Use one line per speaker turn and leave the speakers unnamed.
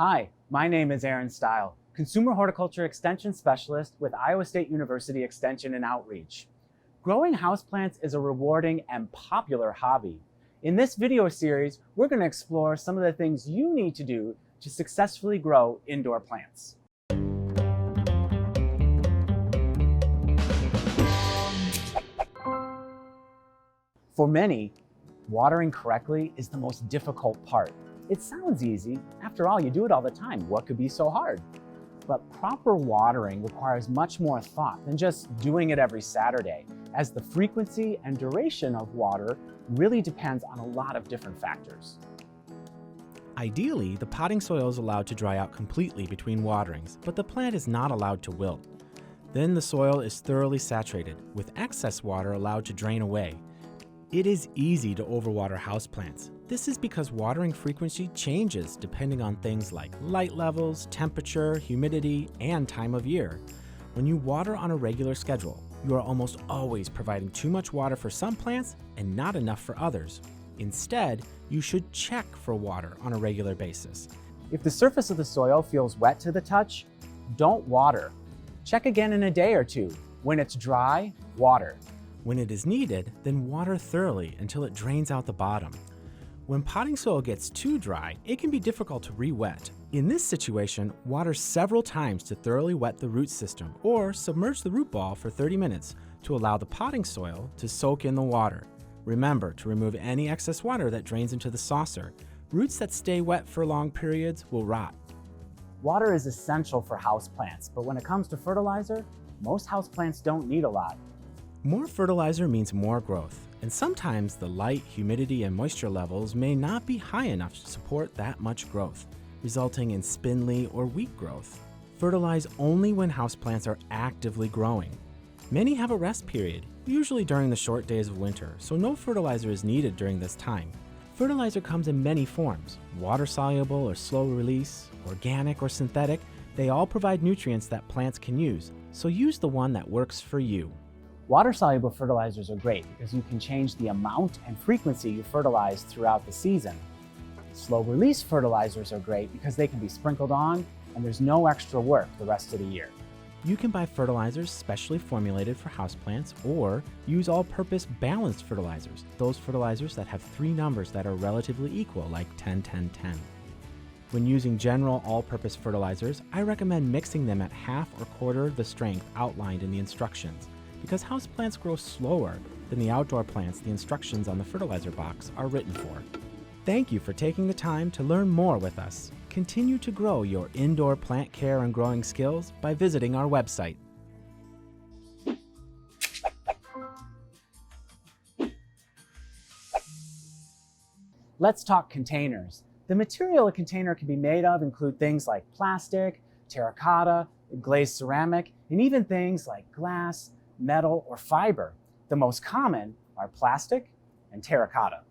Hi, my name is Aaron Steil, Consumer Horticulture Extension Specialist with Iowa State University Extension and Outreach. Growing houseplants is a rewarding and popular hobby. In this video series, we're going to explore some of the things you need to do to successfully grow indoor plants. For many, watering correctly is the most difficult part. It sounds easy. After all, you do it all the time. What could be so hard? But proper watering requires much more thought than just doing it every Saturday, as the frequency and duration of water really depends on a lot of different factors.
Ideally, the potting soil is allowed to dry out completely between waterings, but the plant is not allowed to wilt. Then the soil is thoroughly saturated, with excess water allowed to drain away. It is easy to overwater houseplants. This is because watering frequency changes depending on things like light levels, temperature, humidity, and time of year. When you water on a regular schedule, you are almost always providing too much water for some plants and not enough for others. Instead, you should check for water on a regular basis.
If the surface of the soil feels wet to the touch, don't water. Check again in a day or two. When it's dry, water.
When it is needed, then water thoroughly until it drains out the bottom. When potting soil gets too dry, it can be difficult to re-wet. In this situation, water several times to thoroughly wet the root system, or submerge the root ball for 30 minutes to allow the potting soil to soak in the water. Remember to remove any excess water that drains into the saucer. Roots that stay wet for long periods will rot.
Water is essential for houseplants, but when it comes to fertilizer, most houseplants don't need a lot.
More fertilizer means more growth, and sometimes the light, humidity, and moisture levels may not be high enough to support that much growth, resulting in spindly or weak growth. Fertilize only when houseplants are actively growing. Many have a rest period, usually during the short days of winter, so no fertilizer is needed during this time. Fertilizer comes in many forms: water-soluble or slow-release, organic or synthetic. They all provide nutrients that plants can use, so use the one that works for you.
Water-soluble fertilizers are great because you can change the amount and frequency you fertilize throughout the season. Slow-release fertilizers are great because they can be sprinkled on and there's no extra work the rest of the year.
You can buy fertilizers specially formulated for houseplants or use all-purpose balanced fertilizers, those fertilizers that have 3 numbers that are relatively equal, like 10-10-10. When using general all-purpose fertilizers, I recommend mixing them at half or quarter the strength outlined in the instructions, because houseplants grow slower than the outdoor plants the instructions on the fertilizer box are written for. Thank you for taking the time to learn more with us. Continue to grow your indoor plant care and growing skills by visiting our website.
Let's talk containers. The material a container can be made of include things like plastic, terracotta, glazed ceramic, and even things like glass, metal, or fiber. The most common are plastic and terracotta.